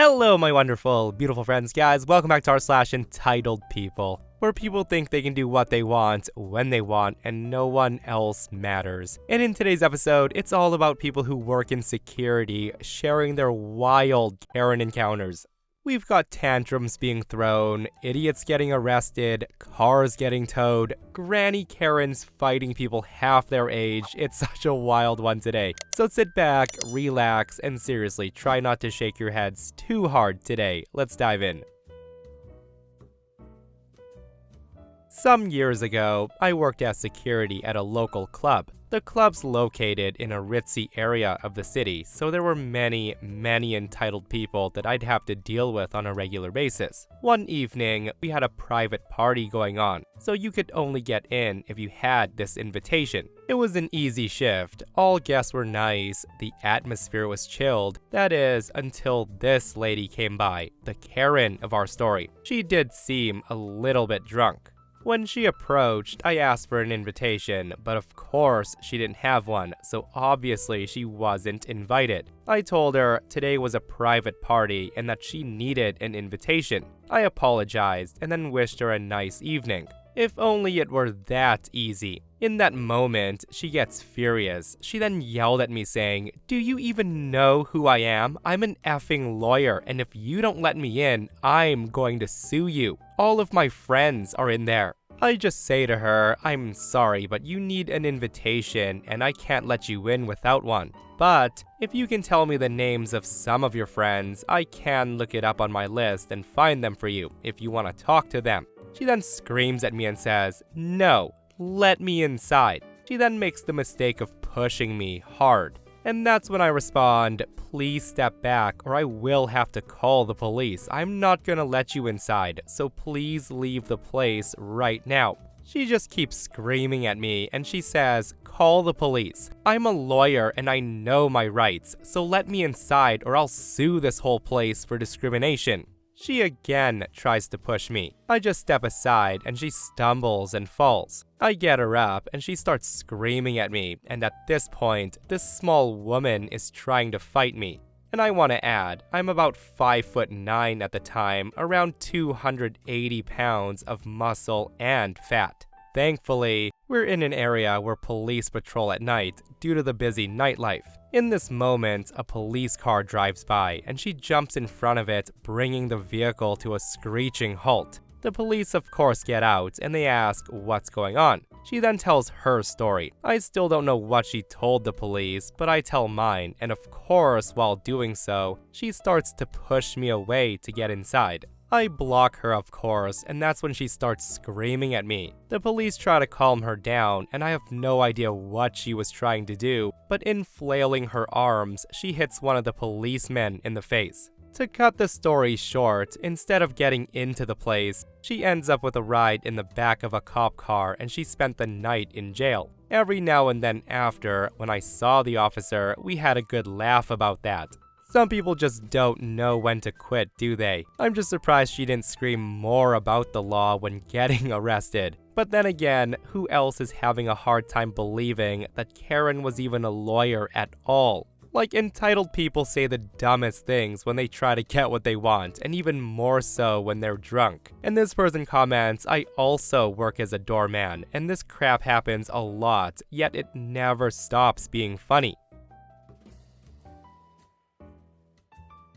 Hello, my wonderful, beautiful friends, guys. Welcome back to r/entitled people, where people think they can do what they want, when they want, and no one else matters. And in today's episode, it's all about people who work in security sharing their wild Karen encounters. We've got tantrums being thrown, idiots getting arrested, cars getting towed, Granny Karens fighting people half their age. It's such a wild one today. So sit back, relax, and seriously, try not to shake your heads too hard today. Let's dive in. Some years ago, I worked as security at a local club. The club's located in a ritzy area of the city, so there were many entitled people that I'd have to deal with on a regular basis. One evening, we had a private party going on, so you could only get in if you had this invitation. It was an easy shift, all guests were nice, the atmosphere was chilled, that is, until this lady came by, the Karen of our story. She did seem a little bit drunk. When she approached, I asked for an invitation, but of course she didn't have one, so obviously she wasn't invited. I told her today was a private party and that she needed an invitation. I apologized and then wished her a nice evening. If only it were that easy. In that moment, she gets furious. She then yelled at me saying, "Do you even know who I am? I'm an effing lawyer, and if you don't let me in, I'm going to sue you. All of my friends are in there." I just say to her, "I'm sorry, but you need an invitation, and I can't let you in without one. But if you can tell me the names of some of your friends, I can look it up on my list and find them for you if you want to talk to them." She then screams at me and says, "No, let me inside." She then makes the mistake of pushing me hard. And that's when I respond, "Please step back or I will have to call the police. I'm not gonna let you inside, so please leave the place right now." She just keeps screaming at me and she says, "Call the police. I'm a lawyer and I know my rights, so let me inside or I'll sue this whole place for discrimination." She again tries to push me. I just step aside and she stumbles and falls. I get her up and she starts screaming at me, and at this point, this small woman is trying to fight me. And I want to add, I'm about 5'9" at the time, around 280 pounds of muscle and fat. Thankfully, we're in an area where police patrol at night due to the busy nightlife. In this moment, a police car drives by and she jumps in front of it, bringing the vehicle to a screeching halt. The police of course get out and they ask what's going on. She then tells her story. I still don't know what she told the police, but I tell mine, and of course while doing so, she starts to push me away to get inside. I block her, of course, and that's when she starts screaming at me. The police try to calm her down, and I have no idea what she was trying to do, but in flailing her arms, she hits one of the policemen in the face. To cut the story short, instead of getting into the place, she ends up with a ride in the back of a cop car and she spent the night in jail. Every now and then after, when I saw the officer, we had a good laugh about that. Some people just don't know when to quit, do they? I'm just surprised she didn't scream more about the law when getting arrested. But then again, who else is having a hard time believing that Karen was even a lawyer at all? Like, entitled people say the dumbest things when they try to get what they want, and even more so when they're drunk. And this person comments, "I also work as a doorman, and this crap happens a lot, yet it never stops being funny."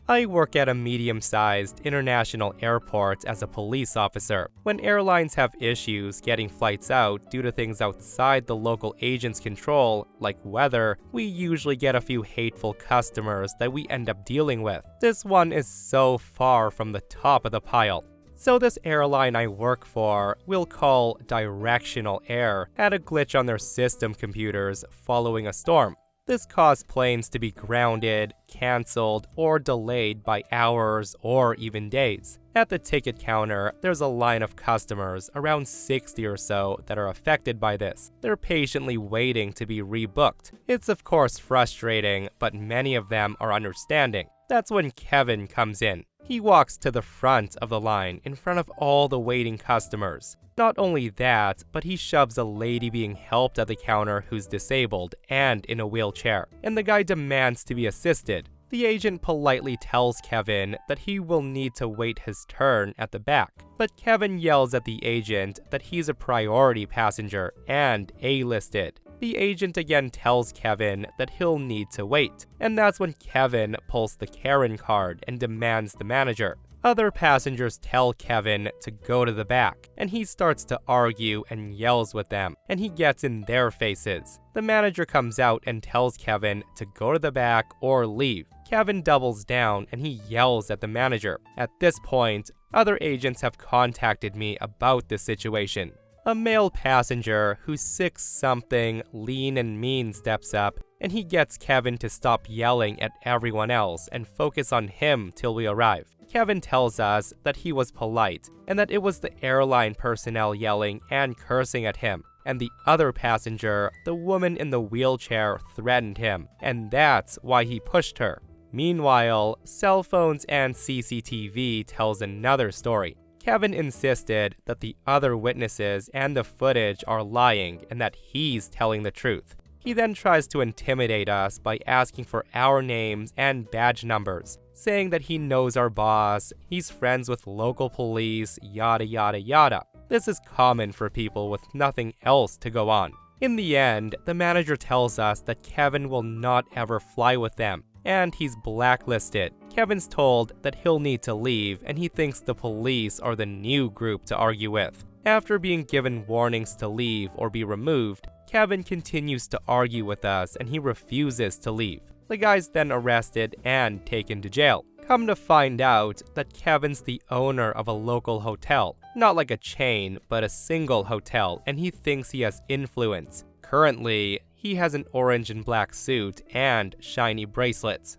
I work at a medium-sized international airport as a police officer. When airlines have issues getting flights out due to things outside the local agent's control, like weather, we usually get a few hateful customers that we end up dealing with. This one is so far from the top of the pile. So this airline I work for, we'll call Directional Air, had a glitch on their system computers following a storm. This caused planes to be grounded, canceled, or delayed by hours or even days. At the ticket counter, there's a line of customers, around 60 or so, that are affected by this. They're patiently waiting to be rebooked. It's of course frustrating, but many of them are understanding. That's when Kevin comes in. He walks to the front of the line, in front of all the waiting customers. Not only that, but he shoves a lady being helped at the counter who's disabled and in a wheelchair, and the guy demands to be assisted. The The agent politely tells Kevin that he will need to wait his turn at the back, but Kevin yells at the agent that he's a priority passenger and A-listed. The agent again tells Kevin that he'll need to wait, and that's when Kevin pulls the Karen card and demands the manager. Other passengers tell Kevin to go to the back, and he starts to argue and yells with them, and he gets in their faces. The manager comes out and tells Kevin to go to the back or leave. Kevin doubles down and he yells at the manager. At this point, other agents have contacted me about this situation. A male passenger who's 6-something, lean and mean steps up, and he gets Kevin to stop yelling at everyone else and focus on him till we arrive. Kevin tells us that he was polite and that it was the airline personnel yelling and cursing at him, and the other passenger, the woman in the wheelchair, threatened him, and that's why he pushed her. Meanwhile, cell phones and CCTV tells another story. Kevin insisted that the other witnesses and the footage are lying and that he's telling the truth. He then tries to intimidate us by asking for our names and badge numbers, saying that he knows our boss, he's friends with local police, yada yada yada. This is common for people with nothing else to go on. In the end, the manager tells us that Kevin will not ever fly with them, and he's blacklisted. Kevin's told that he'll need to leave, and he thinks the police are the new group to argue with. After being given warnings to leave or be removed, Kevin continues to argue with us and he refuses to leave. The guy's then arrested and taken to jail. Come to find out that Kevin's the owner of a local hotel. Not like a chain, but a single hotel, and he thinks he has influence. Currently, he has an orange and black suit and shiny bracelets.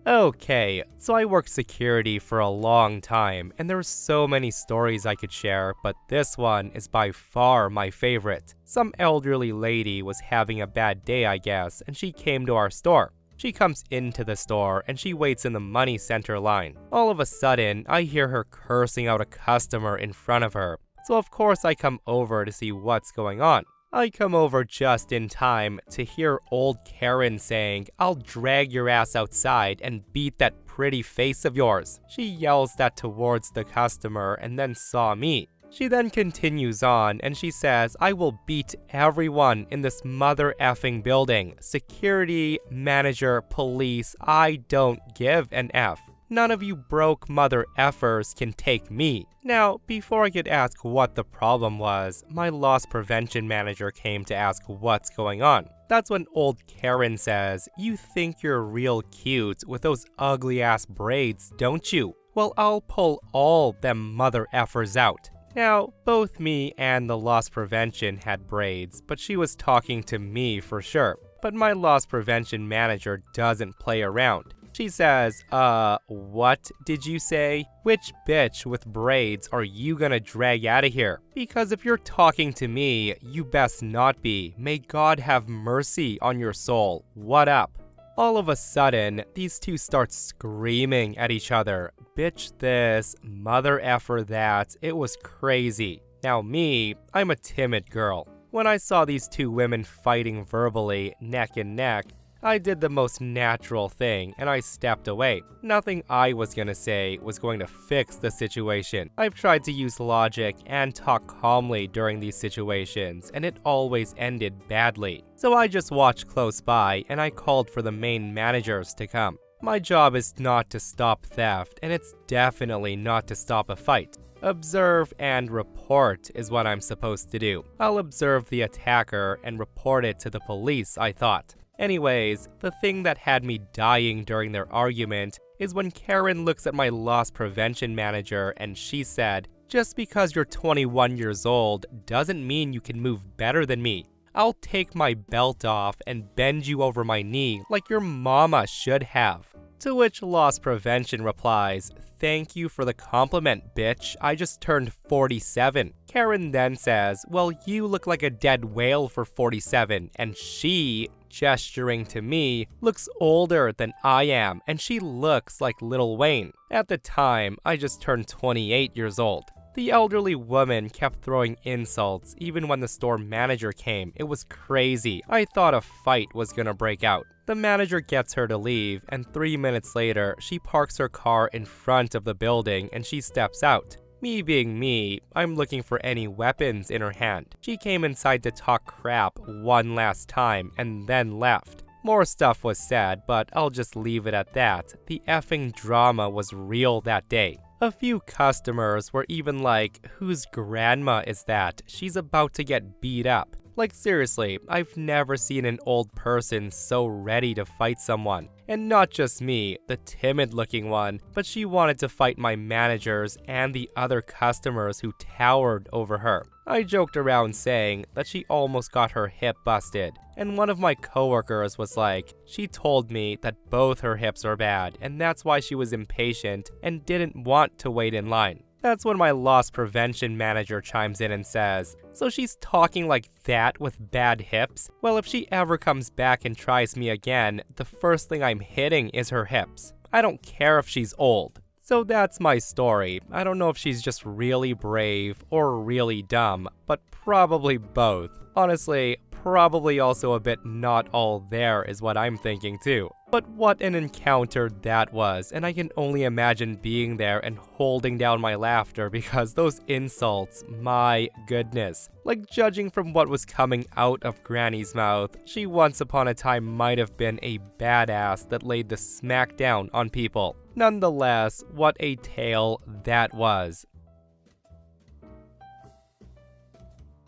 Okay, so I worked security for a long time, and there's so many stories I could share, but this one is by far my favorite. Some elderly lady was having a bad day, I guess, and she came to our store. She comes into the store and she waits in the money center line. All of a sudden, I hear her cursing out a customer in front of her. So of course I come over to see what's going on. I come over just in time to hear old Karen saying, "I'll drag your ass outside and beat that pretty face of yours." She yells that towards the customer and then saw me. She then continues on and she says, "I will beat everyone in this mother effing building. Security, manager, police, I don't give an F. None of you broke mother effers can take me." Now, before I could ask what the problem was, my loss prevention manager came to ask what's going on. That's when old Karen says, "You think you're real cute with those ugly ass braids, don't you? Well, I'll pull all them mother effers out." Now, both me and the loss prevention had braids, but she was talking to me for sure. But my loss prevention manager doesn't play around. She says, what did you say? Which bitch with braids are you gonna drag out of here? Because if you're talking to me, you best not be. May God have mercy on your soul. What up? All of a sudden, these two start screaming at each other. Bitch this, mother effer that. It was crazy. Now me, I'm a timid girl. When I saw these two women fighting verbally, neck and neck, I did the most natural thing and I stepped away. Nothing I was gonna say was going to fix the situation. I've tried to use logic and talk calmly during these situations, and it always ended badly. So I just watched close by and I called for the main managers to come. My job is not to stop theft, and it's definitely not to stop a fight. Observe and report is what I'm supposed to do. I'll observe the attacker and report it to the police, I thought. Anyways, the thing that had me dying during their argument is when Karen looks at my loss prevention manager and she said, "Just because you're 21 years old doesn't mean you can move better than me. I'll take my belt off and bend you over my knee like your mama should have." To which loss prevention replies, "Thank you for the compliment, bitch. I just turned 47. Karen then says, "Well, you look like a dead whale for 47, and she," gesturing to me, "looks older than I am, and she looks like Lil Wayne." At the time, I just turned 28 years old. The elderly woman kept throwing insults even when the store manager came. It was crazy. I thought a fight was gonna break out. The manager gets her to leave, and 3 minutes later, she parks her car in front of the building and she steps out. Me being me, I'm looking for any weapons in her hand. She came inside to talk crap one last time and then left. More stuff was said, but I'll just leave it at that. The effing drama was real that day. A few customers were even like, "Whose grandma is that? She's about to get beat up." Like seriously, I've never seen an old person so ready to fight someone. And not just me, the timid-looking one, but she wanted to fight my managers and the other customers who towered over her. I joked around saying that she almost got her hip busted, and one of my coworkers was like, she told me that both her hips are bad, and that's why she was impatient and didn't want to wait in line. That's when my loss prevention manager chimes in and says, "So she's talking like that with bad hips? Well, if she ever comes back and tries me again, the first thing I'm hitting is her hips. I don't care if she's old." So that's my story. I don't know if she's just really brave or really dumb, but probably both. Honestly, probably also a bit not all there is what I'm thinking too. But what an encounter that was, and I can only imagine being there and holding down my laughter because those insults, my goodness. Like, judging from what was coming out of Granny's mouth, she once upon a time might have been a badass that laid the smack down on people. Nonetheless, what a tale that was.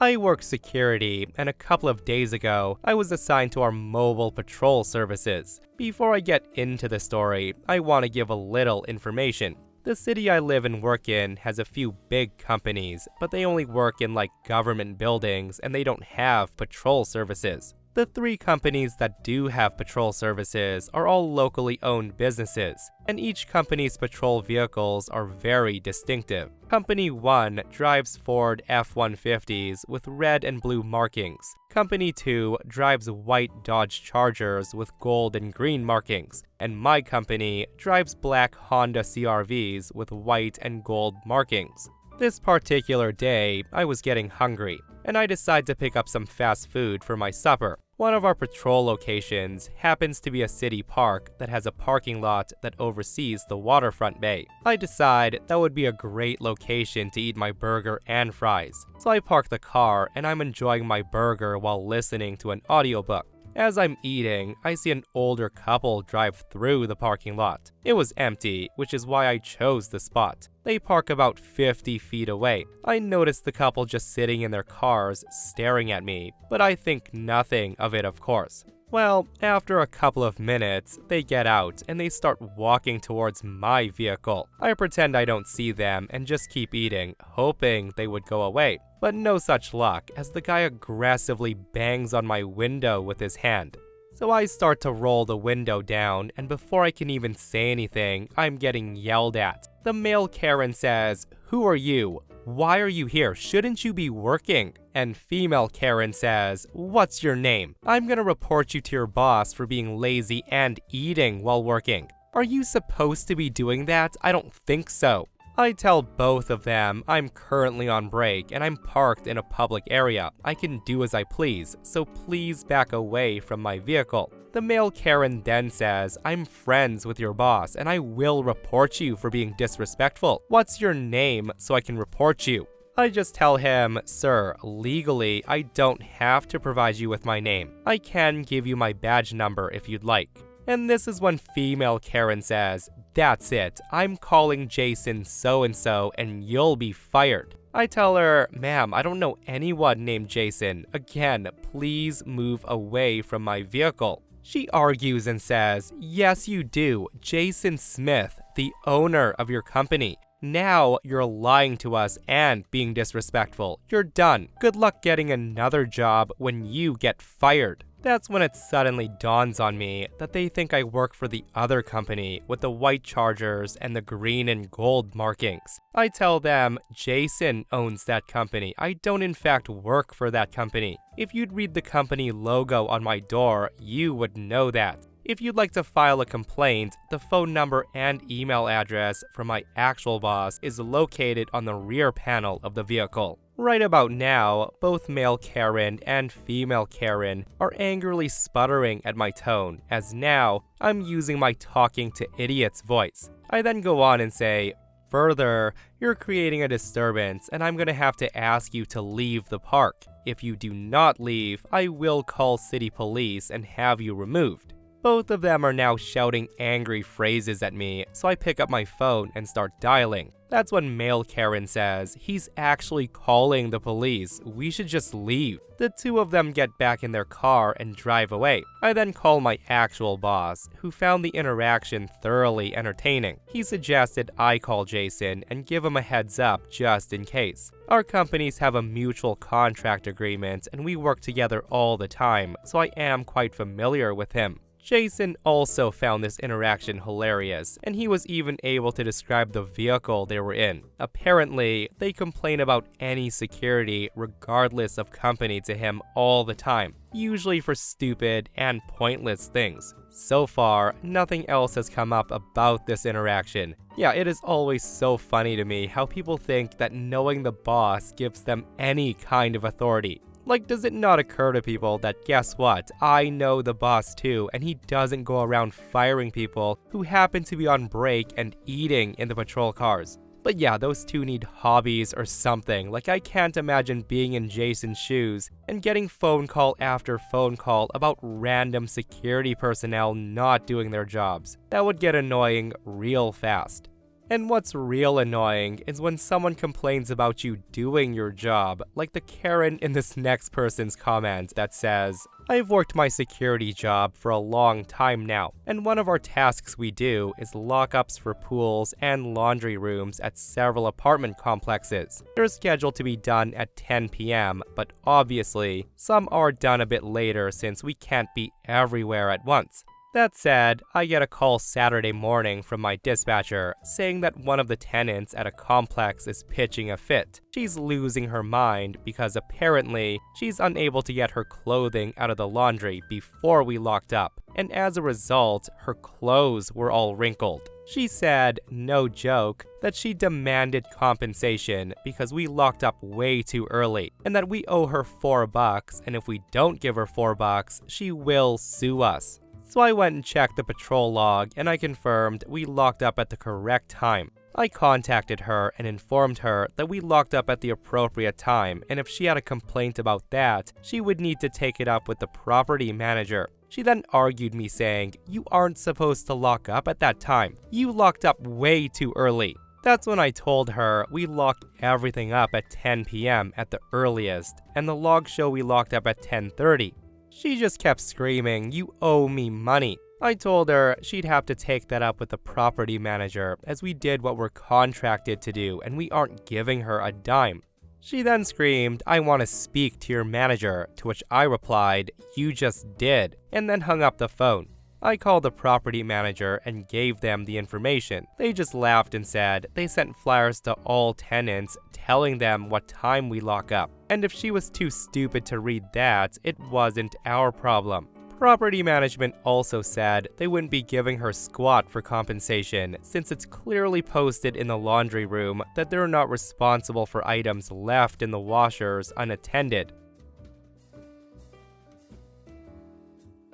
I work security, and a couple of days ago, I was assigned to our mobile patrol services. Before I get into the story, I want to give a little information. The city I live and work in has a few big companies, but they only work in like government buildings and they don't have patrol services. The 3 companies that do have patrol services are all locally owned businesses, and each company's patrol vehicles are very distinctive. Company 1 drives Ford F-150s with red and blue markings. Company 2 drives white Dodge Chargers with gold and green markings. And my company drives black Honda CR-Vs with white and gold markings. This particular day, I was getting hungry, and I decided to pick up some fast food for my supper. One of our patrol locations happens to be a city park that has a parking lot that oversees the waterfront bay. I decide that would be a great location to eat my burger and fries. So I park the car and I'm enjoying my burger while listening to an audiobook. As I'm eating, I see an older couple drive through the parking lot. It was empty, which is why I chose the spot. They park about 50 feet away. I notice the couple just sitting in their cars, staring at me, but I think nothing of it, of course. Well, after a couple of minutes, they get out and they start walking towards my vehicle. I pretend I don't see them and just keep eating, hoping they would go away. But no such luck, as the guy aggressively bangs on my window with his hand. So I start to roll the window down, and before I can even say anything, I'm getting yelled at. The male Karen says, "Who are you? Why are you here? Shouldn't you be working?" And female Karen says, "What's your name? I'm gonna report you to your boss for being lazy and eating while working." Are you supposed to be doing that? I don't think so. I tell both of them I'm currently on break and I'm parked in a public area. I can do as I please, so please back away from my vehicle. The male Karen then says, "I'm friends with your boss and I will report you for being disrespectful. What's your name so I can report you?" I just tell him, "Sir, legally, I don't have to provide you with my name. I can give you my badge number if you'd like." And this is when female Karen says, "That's it. I'm calling Jason so-and-so and you'll be fired." I tell her, "Ma'am, I don't know anyone named Jason. Again, please move away from my vehicle." She argues and says, "Yes, you do. Jason Smith, the owner of your company. Now you're lying to us and being disrespectful. You're done. Good luck getting another job when you get fired." That's when it suddenly dawns on me that they think I work for the other company with the white Chargers and the green and gold markings. I tell them, "Jason owns that company. I don't in fact work for that company. If you'd read the company logo on my door, you would know that." If you'd like to file a complaint, the phone number and email address for my actual boss is located on the rear panel of the vehicle. Right about now, both male Karen and female Karen are angrily sputtering at my tone, as now I'm using my talking to idiots voice. I then go on and say, "Further, you're creating a disturbance and I'm gonna have to ask you to leave the park. If you do not leave, I will call city police and have you removed." Both of them are now shouting angry phrases at me, so I pick up my phone and start dialing. That's when male Karen says, "He's actually calling the police, we should just leave." The two of them get back in their car and drive away. I then call my actual boss, who found the interaction thoroughly entertaining. He suggested I call Jason and give him a heads up just in case. Our companies have a mutual contract agreement and we work together all the time, so I am quite familiar with him. Jason also found this interaction hilarious, and he was even able to describe the vehicle they were in. Apparently, they complain about any security, regardless of company, to him all the time, usually for stupid and pointless things. So far, nothing else has come up about this interaction. Yeah, it is always so funny to me how people think that knowing the boss gives them any kind of authority. Like, does it not occur to people that, guess what, I know the boss too, and he doesn't go around firing people who happen to be on break and eating in the patrol cars? But yeah, those two need hobbies or something. Like, I can't imagine being in Jason's shoes and getting phone call after phone call about random security personnel not doing their jobs. That would get annoying real fast. And what's real annoying is when someone complains about you doing your job, like the Karen in this next person's comment that says, "I've worked my security job for a long time now, and one of our tasks we do is lockups for pools and laundry rooms at several apartment complexes. They're scheduled to be done at 10 p.m., but obviously, some are done a bit later since we can't be everywhere at once." That said, I get a call Saturday morning from my dispatcher saying that one of the tenants at a complex is pitching a fit. She's losing her mind because apparently she's unable to get her clothing out of the laundry before we locked up, and as a result, her clothes were all wrinkled. She said, no joke, that she demanded compensation because we locked up way too early, and that we owe her $4, and if we don't give her $4, she will sue us. So I went and checked the patrol log and I confirmed we locked up at the correct time. I contacted her and informed her that we locked up at the appropriate time, and if she had a complaint about that, she would need to take it up with the property manager. She then argued me saying, "You aren't supposed to lock up at that time. You locked up way too early." That's when I told her we locked everything up at 10 p.m. at the earliest, and the logs show we locked up at 10:30. She just kept screaming, "You owe me money." I told her she'd have to take that up with the property manager, as we did what we're contracted to do and we aren't giving her a dime. She then screamed, "I want to speak to your manager," to which I replied, "You just did," and then hung up the phone. I called the property manager and gave them the information. They just laughed and said they sent flyers to all tenants telling them what time we lock up. And if she was too stupid to read that, it wasn't our problem. Property management also said they wouldn't be giving her squat for compensation since it's clearly posted in the laundry room that they're not responsible for items left in the washers unattended.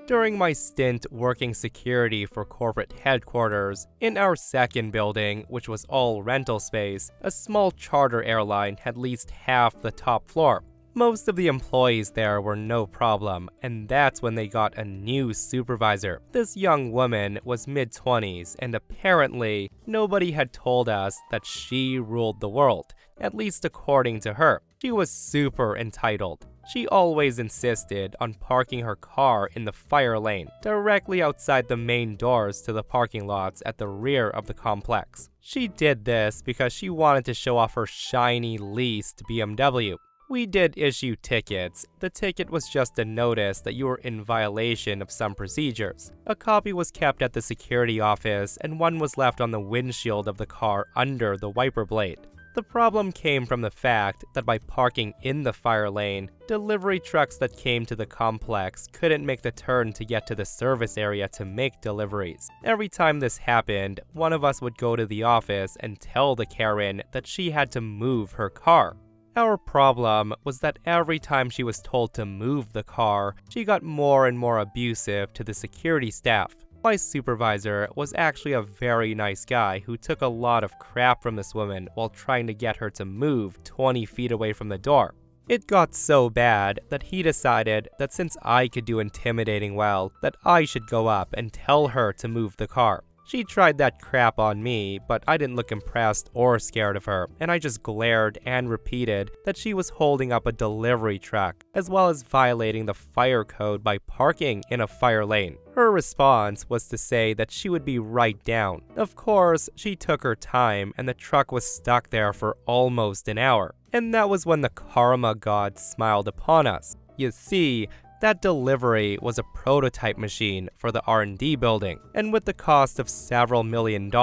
During my stint working security for corporate headquarters, in our second building, which was all rental space, a small charter airline had leased half the top floor. Most of the employees there were no problem, and that's when they got a new supervisor. This young woman was mid-20s, and apparently, nobody had told us that she ruled the world, at least according to her. She was super entitled. She always insisted on parking her car in the fire lane, directly outside the main doors to the parking lots at the rear of the complex. She did this because she wanted to show off her shiny leased BMW. We did issue tickets. The ticket was just a notice that you were in violation of some procedures. A copy was kept at the security office, and one was left on the windshield of the car under the wiper blade. The problem came from the fact that by parking in the fire lane, delivery trucks that came to the complex couldn't make the turn to get to the service area to make deliveries. Every time this happened, one of us would go to the office and tell the Karen that she had to move her car. Our problem was that every time she was told to move the car, she got more and more abusive to the security staff. My supervisor was actually a very nice guy who took a lot of crap from this woman while trying to get her to move 20 feet away from the door. It got so bad that he decided that since I could do intimidating well, that I should go up and tell her to move the car. She tried that crap on me, but I didn't look impressed or scared of her, and I just glared and repeated that she was holding up a delivery truck, as well as violating the fire code by parking in a fire lane. Her response was to say that she would be right down. Of course, she took her time, and the truck was stuck there for almost an hour. And that was when the karma god smiled upon us. You see, that delivery was a prototype machine for the R&D building, and with the cost of several $1 million,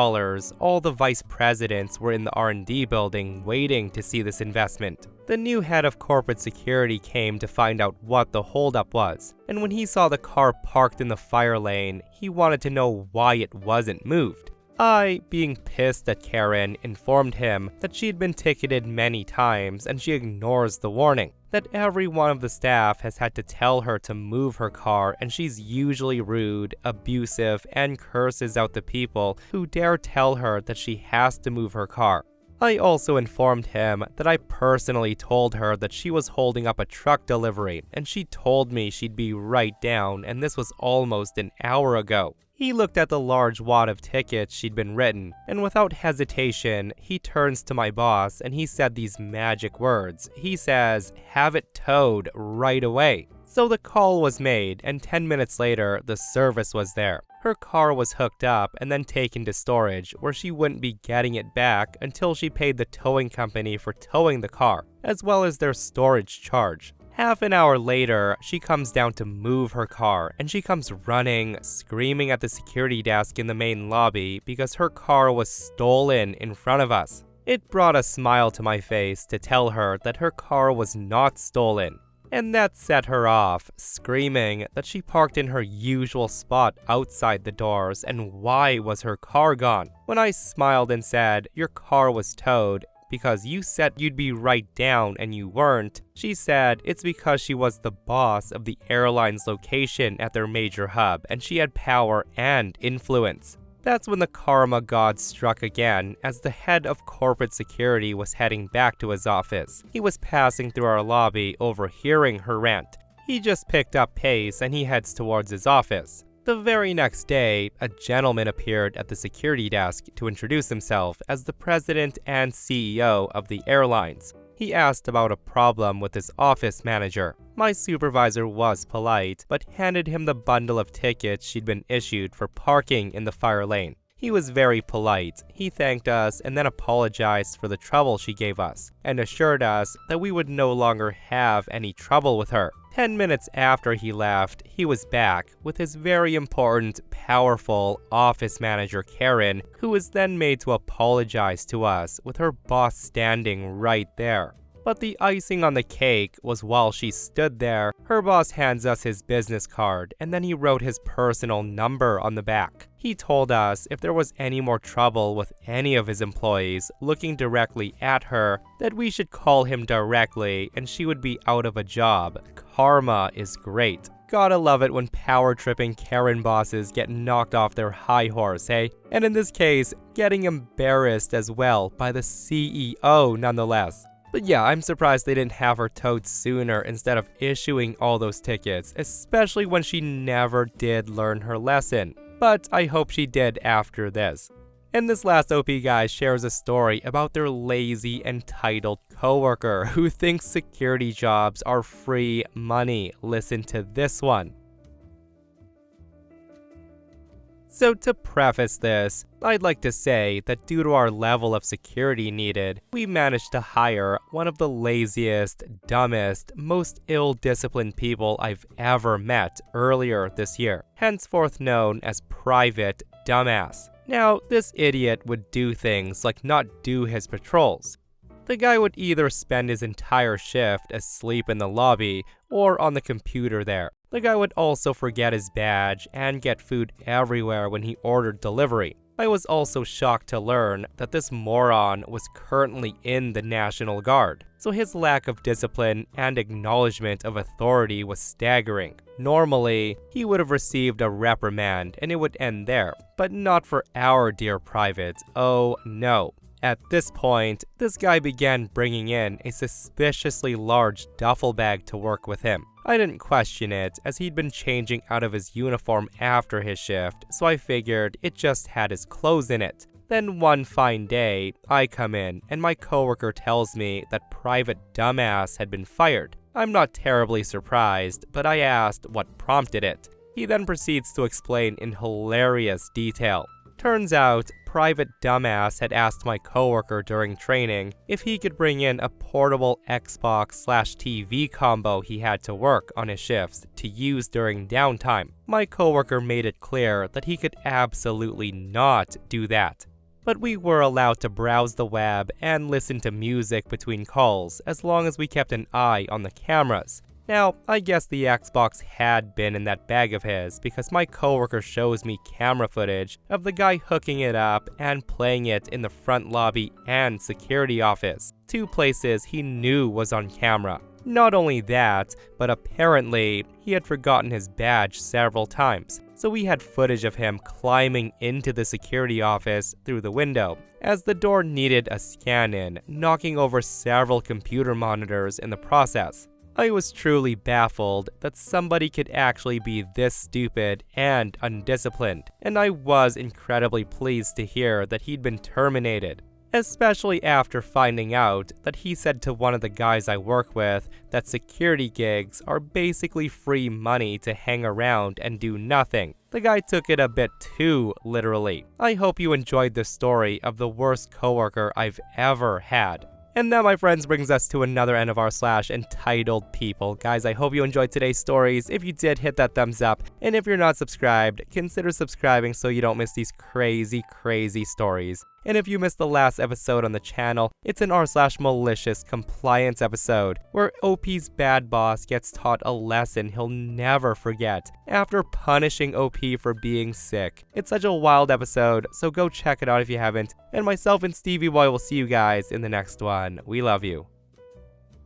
all the vice presidents were in the R&D building waiting to see this investment. The new head of corporate security came to find out what the holdup was, and when he saw the car parked in the fire lane, he wanted to know why it wasn't moved. I, being pissed at Karen, informed him that she had been ticketed many times and she ignores the warning, that every one of the staff has had to tell her to move her car and she's usually rude, abusive, and curses out the people who dare tell her that she has to move her car. I also informed him that I personally told her that she was holding up a truck delivery and she told me she'd be right down, and this was almost an hour ago. He looked at the large wad of tickets she'd been written, and without hesitation, he turns to my boss and he said these magic words. He says, "Have it towed right away." So the call was made, and 10 minutes later, the service was there. Her car was hooked up and then taken to storage, where she wouldn't be getting it back until she paid the towing company for towing the car, as well as their storage charge. Half an hour later, she comes down to move her car, and she comes running, screaming at the security desk in the main lobby because her car was stolen in front of us. It brought a smile to my face to tell her that her car was not stolen. And that set her off, screaming that she parked in her usual spot outside the doors, and why was her car gone? When I smiled and said, "Your car was towed because you said you'd be right down and you weren't," she said it's because she was the boss of the airline's location at their major hub and she had power and influence. That's when the karma god struck again, as the head of corporate security was heading back to his office. He was passing through our lobby, overhearing her rant. He just picked up pace and he heads towards his office. The very next day, a gentleman appeared at the security desk to introduce himself as the president and CEO of the airlines. He asked about a problem with his office manager. My supervisor was polite, but handed him the bundle of tickets she'd been issued for parking in the fire lane. He was very polite. He thanked us and then apologized for the trouble she gave us, and assured us that we would no longer have any trouble with her. 10 minutes after he left, he was back with his very important, powerful office manager Karen, who was then made to apologize to us with her boss standing right there. But the icing on the cake was while she stood there, her boss hands us his business card, and then he wrote his personal number on the back. He told us if there was any more trouble with any of his employees looking directly at her, that we should call him directly and she would be out of a job. Karma is great. Gotta love it when power-tripping Karen bosses get knocked off their high horse, hey? And in this case, getting embarrassed as well by the CEO nonetheless. But yeah, I'm surprised they didn't have her towed sooner instead of issuing all those tickets, especially when she never did learn her lesson. But I hope she did after this. And this last OP guy shares a story about their lazy, entitled coworker who thinks security jobs are free money. Listen to this one. So to preface this, I'd like to say that due to our level of security needed, we managed to hire one of the laziest, dumbest, most ill-disciplined people I've ever met earlier this year, henceforth known as Private Dumbass. Now, this idiot would do things like not do his patrols. The guy would either spend his entire shift asleep in the lobby or on the computer there. The guy would also forget his badge and get food everywhere when he ordered delivery. I was also shocked to learn that this moron was currently in the National Guard, so his lack of discipline and acknowledgement of authority was staggering. Normally, he would have received a reprimand and it would end there, but not for our dear private, oh no. At this point, this guy began bringing in a suspiciously large duffel bag to work with him. I didn't question it, as he'd been changing out of his uniform after his shift, so I figured it just had his clothes in it. Then one fine day, I come in, and my coworker tells me that Private Dumbass had been fired. I'm not terribly surprised, but I asked what prompted it. He then proceeds to explain in hilarious detail. Turns out, Private Dumbass had asked my coworker during training if he could bring in a portable Xbox/TV combo he had to work on his shifts to use during downtime. My coworker made it clear that he could absolutely not do that. But we were allowed to browse the web and listen to music between calls as long as we kept an eye on the cameras. Now, I guess the Xbox had been in that bag of his because my coworker shows me camera footage of the guy hooking it up and playing it in the front lobby and security office, two places he knew was on camera. Not only that, but apparently he had forgotten his badge several times, so we had footage of him climbing into the security office through the window, as the door needed a scan-in, knocking over several computer monitors in the process. I was truly baffled that somebody could actually be this stupid and undisciplined, and I was incredibly pleased to hear that he'd been terminated, especially after finding out that he said to one of the guys I work with that security gigs are basically free money to hang around and do nothing. The guy took it a bit too literally. I hope you enjoyed this story of the worst coworker I've ever had. And that, my friends, brings us to another end of our entitled people. Guys, I hope you enjoyed today's stories. If you did, hit that thumbs up. And if you're not subscribed, consider subscribing so you don't miss these crazy, crazy stories. And if you missed the last episode on the channel, it's an r/malicious compliance episode, where OP's bad boss gets taught a lesson he'll never forget after punishing OP for being sick. It's such a wild episode, so go check it out if you haven't. And myself and Stevie Boy will see you guys in the next one. We love you.